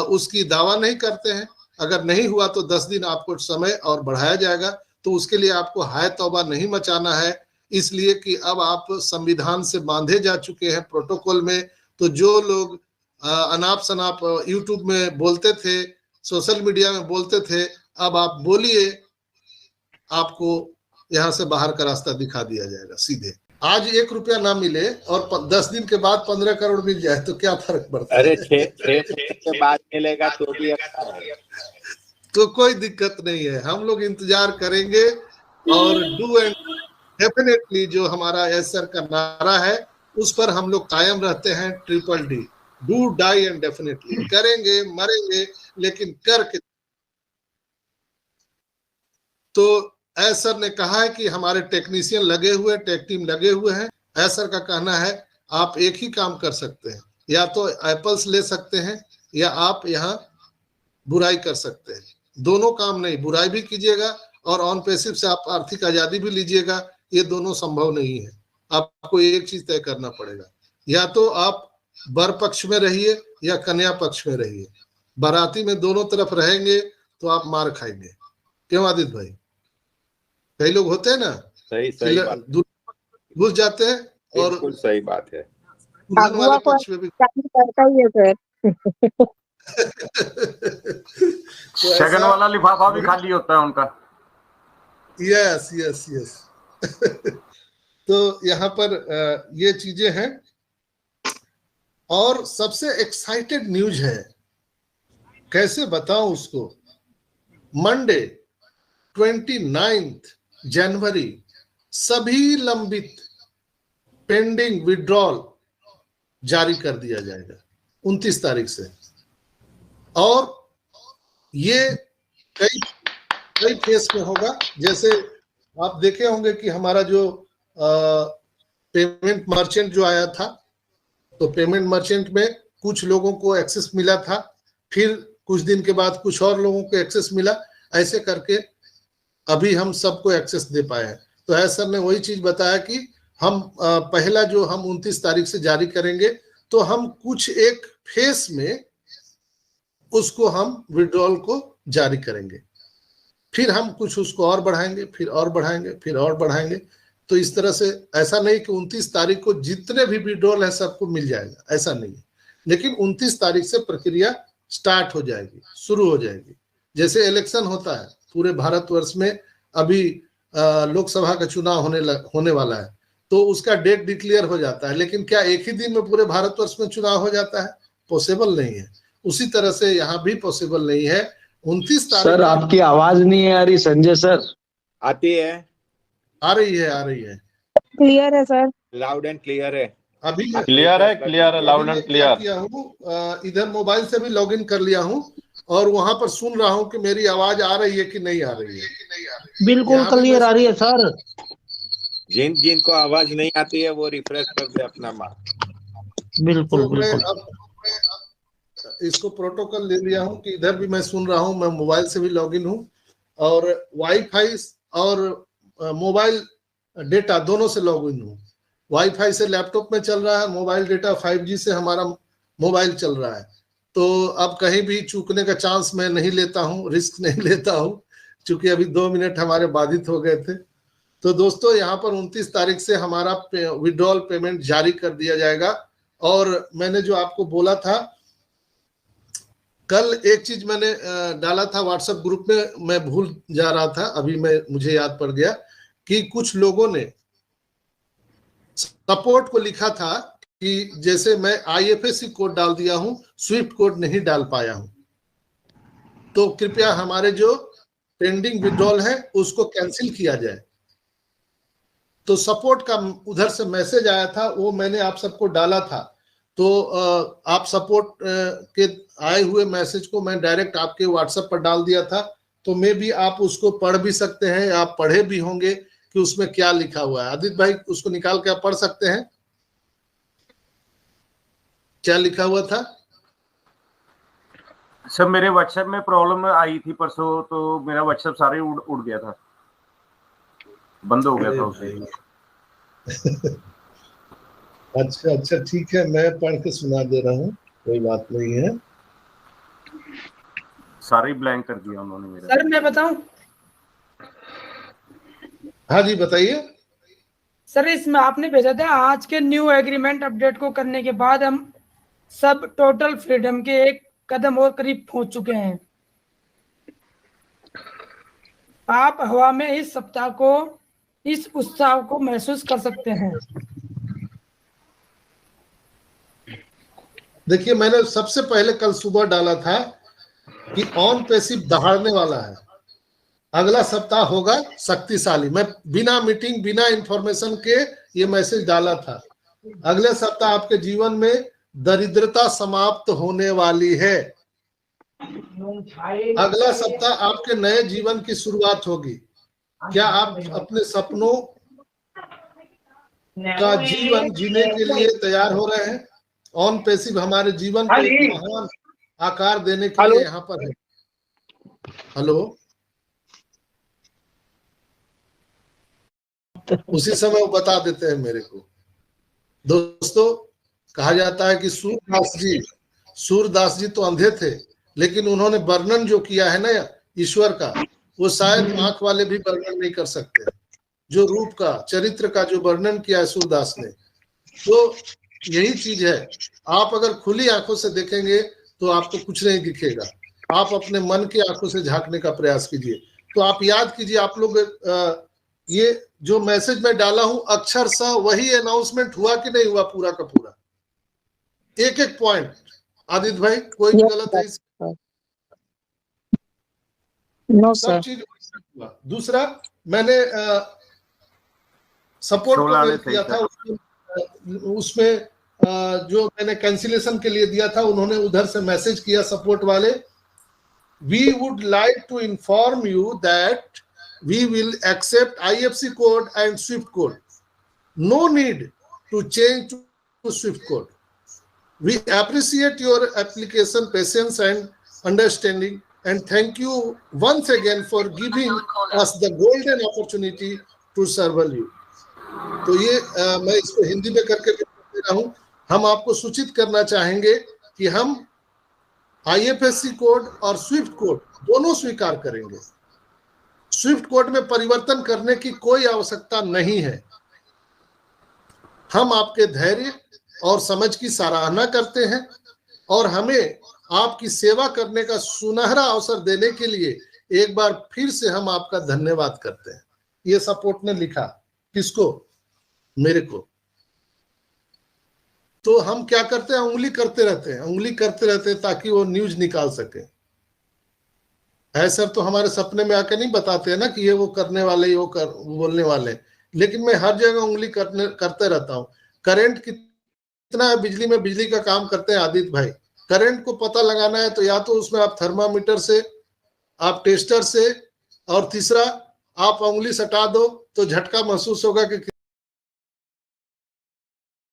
उसकी दावा नहीं करते हैं। अगर नहीं हुआ तो 10 दिन आपको समय और बढ़ाया जाएगा। तो उसके लिए आपको हाय तौबा नहीं मचाना है, इसलिए कि अब आप संविधान से बांधे जा चुके हैं प्रोटोकॉल में। तो जो लोग अनाप शनाप यूट्यूब में बोलते थे, सोशल मीडिया में बोलते थे, अब आप बोलिए, आपको यहाँ से बाहर का रास्ता दिखा दिया जाएगा सीधे। आज 1 रुपया ना मिले और 10 दिन के बाद 15 करोड़ मिल जाए तो क्या फर्क पड़ता है? अरे 6 के बाद मिलेगा तो भी अच्छा है। तो कोई दिक्कत नहीं है, हम लोग इंतजार करेंगे। और डू एंड डेफिनेटली जो हमारा एस सर का नारा है उस पर हम लोग कायम रहते हैं। Triple D, do die and definitely, करेंगे मरेंगे लेकिन करके। तो एस सर ने कहा है कि हमारे टेक्नीशियन लगे हुए, टेक टीम लगे हुए हैं। एस सर का कहना है आप एक ही काम कर सकते हैं, या तो एप्पल्स ले सकते हैं या आप यहाँ बुराई कर सकते हैं। दोनों काम नहीं, बुराई भी कीजिएगा और ऑन पैसिव से आप आर्थिक आजादी भी लीजिएगा, ये दोनों संभव नहीं है। आपको एक चीज तय करना पड़ेगा, या तो आप वर पक्ष में रहिए या कन्या पक्ष में रहिए। बाराती में दोनों तरफ रहेंगे तो आप मार खाएंगे। क्यों आदित्य भाई? कई लोग होते हैं ना, सही बात, घुस जाते हैं और बिल्कुल सही बात है। वाले पक्ष में भी करता ही है सर। शगन वाला लिफाफा भी खाली होता है उनका। Yes yes yes. तो यहाँ पर ये चीजें हैं। और सबसे एक्साइटेड न्यूज है, कैसे बताऊं उसको। मंडे 29 जनवरी सभी लंबित पेंडिंग विड्रॉल जारी कर दिया जाएगा 29 तारीख से। और ये कई केस में होगा। जैसे आप देखे होंगे कि हमारा जो पेमेंट मर्चेंट जो आया था, तो पेमेंट मर्चेंट में कुछ लोगों को एक्सेस मिला था, फिर कुछ दिन के बाद कुछ और लोगों को एक्सेस मिला, ऐसे करके अभी हम सबको एक्सेस दे पाए हैं। तो है सर ने वही चीज बताया कि हम पहला जो हम 29 तारीख से जारी करेंगे, तो हम कुछ एक फेस में उसको हम विड्रॉल को जारी करेंगे, फिर हम कुछ उसको और बढ़ाएंगे, फिर और बढ़ाएंगे, फिर और बढ़ाएंगे। तो इस तरह से ऐसा नहीं कि 29 तारीख को जितने भी विड्रॉल है सबको मिल जाएगा, ऐसा नहीं है। लेकिन 29 तारीख से प्रक्रिया स्टार्ट हो जाएगी, शुरू हो जाएगी। जैसे इलेक्शन होता है पूरे भारतवर्ष में, अभी लोकसभा का चुनाव होने वाला है, तो उसका डेट डिक्लेयर हो जाता है। लेकिन क्या एक ही दिन में पूरे भारतवर्ष में चुनाव हो जाता है? पॉसिबल नहीं है। उसी तरह से यहाँ भी पॉसिबल नहीं है। 29 तारीख। सर आपकी आवाज नहीं आ रही संजय सर। आती है? आ रही है। क्लियर है सर, लाउड एंड क्लियर है। अभी क्लियर है, लाउड एंड क्लियर। किया हूँ इधर मोबाइल से भी लॉगिन कर लिया हूँ और वहां पर सुन रहा हूँ कि मेरी आवाज आ रही है कि नहीं आ रही है। बिल्कुल क्लियर आ रही है सर। जिनको आवाज नहीं आती है वो रिफ्रेश कर दे अपना बिल्कुल तो मैं अब इसको प्रोटोकॉल ले लिया हूँ कि इधर भी मैं सुन रहा हूँ, मैं मोबाइल से भी लॉगिन हूँ और वाईफाई और मोबाइल डेटा दोनों से लॉगिन हूँ। वाईफाई से लैपटॉप में चल रहा है, मोबाइल डेटा 5G से हमारा मोबाइल चल रहा है। तो अब कहीं भी चूकने का चांस मैं नहीं लेता हूँ, रिस्क नहीं लेता हूँ, क्योंकि अभी 2 मिनट हमारे बाधित हो गए थे। तो दोस्तों यहाँ पर 29 तारीख से हमारा विड्रॉल पेमेंट जारी कर दिया जाएगा। और मैंने जो आपको बोला था कल, एक चीज मैंने डाला था व्हाट्सएप ग्रुप में, मैं भूल जा रहा था, अभी मुझे याद पड़ गया कि कुछ लोगों ने सपोर्ट को लिखा था कि जैसे मैं IFSC कोड डाल दिया हूं, स्विफ्ट कोड नहीं डाल पाया हूं, तो कृपया हमारे जो पेंडिंग विड्रॉल है उसको कैंसिल किया जाए। तो सपोर्ट का उधर से मैसेज आया था, वो मैंने आप सबको डाला था। तो आप सपोर्ट के आए हुए मैसेज को मैं डायरेक्ट आपके व्हाट्सएप पर डाल दिया था। तो मे भी आप उसको पढ़ भी सकते हैं, आप पढ़े भी होंगे कि उसमें क्या लिखा हुआ है। आदित्य भाई उसको निकाल के आप पढ़ सकते हैं, क्या लिखा हुआ था? सर मेरे व्हाट्सएप में प्रॉब्लम आई थी परसों, तो मेरा व्हाट्सएप सारे उड़ गया था, बंद हो गया था उसे। अच्छा ठीक है, मैं पढ़ के सुना दे रहा हूँ, कोई बात नहीं है। सारे ब्लैंक कर दिया उन्होंने मेरा। सर मैं बताऊं हाँ जी बताइए। सर, इसमें आपने भेजा था आज के न्यू एग्रीमेंट अपडेट को करने के बाद हम सब टोटल फ्रीडम के एक कदम और करीब पहुंच चुके हैं। आप हवा में इस सप्ताह को, इस उत्साह को महसूस कर सकते हैं। देखिए मैंने सबसे पहले कल सुबह डाला था कि ऑन पैसिव दहाड़ने वाला है, अगला सप्ताह होगा शक्तिशाली। मैं बिना मीटिंग बिना इंफॉर्मेशन के ये मैसेज डाला था। अगले सप्ताह आपके जीवन में दरिद्रता समाप्त होने वाली है। अगला सप्ताह आपके नए जीवन की शुरुआत होगी। क्या आप अपने सपनों का जीवन जीने के लिए तैयार हो रहे हैं? ऑन पैसिव हमारे जीवन को एक महान आकार देने के लिए यहाँ पर है। हेलो, उसी समय वो बता देते हैं मेरे को। दोस्तों, कहा जाता है कि सूरदास जी तो अंधे थे, लेकिन उन्होंने वर्णन जो किया है ना ईश्वर का, वो शायद आंख वाले भी वर्णन नहीं कर सकते। जो रूप का, चरित्र का जो वर्णन किया है सूरदास ने, तो यही चीज है। आप अगर खुली आंखों से देखेंगे तो आपको कुछ नहीं दिखेगा। आप अपने मन की आंखों से झांकने का प्रयास कीजिए। तो आप याद कीजिए, आप लोग ये जो मैसेज मैं डाला हूं अक्षरशः वही अनाउंसमेंट हुआ कि नहीं हुआ पूरा का पूरा, एक एक पॉइंट। आदित्य भाई कोई भी गलत है इसमें? नो सब सर। चीज हुआ। दूसरा, मैंने सपोर्ट को मेल किया था, उसमें जो मैंने कैंसिलेशन के लिए दिया था, उन्होंने उधर से मैसेज किया सपोर्ट वाले, we would like to inform you that we will accept IFSC code and SWIFT code. No need to change to SWIFT code. We appreciate your application, patience and understanding, and thank you once again for giving us the golden opportunity to serve you. तो ये मैं इसको हिंदी में करके दे रहा हूँ। हम आपको सूचित करना चाहेंगे कि हम IFSC कोड और SWIFT कोड दोनों स्वीकार करेंगे। स्विफ्ट कोड में परिवर्तन करने की कोई आवश्यकता नहीं है। हम आपके धैर्य और समझ की सराहना करते हैं और हमें आपकी सेवा करने का सुनहरा अवसर देने के लिए एक बार फिर से हम आपका धन्यवाद करते हैं। ये सपोर्ट ने लिखा। किसको? मेरे को। तो हम क्या करते हैं, उंगली करते रहते हैं ताकि वो न्यूज निकाल सके। है सर, तो हमारे सपने में आके नहीं बताते हैं ना कि ये वो करने वाले, वो बोलने वाले, लेकिन मैं हर जगह उंगली करते रहता हूँ। करंट कितना है बिजली में, बिजली का काम करते हैं आदित्य भाई। करंट को पता लगाना है तो या तो उसमें आप थर्मामीटर से, आप टेस्टर से, और तीसरा आप उंगली सटा दो तो झटका महसूस होगा कि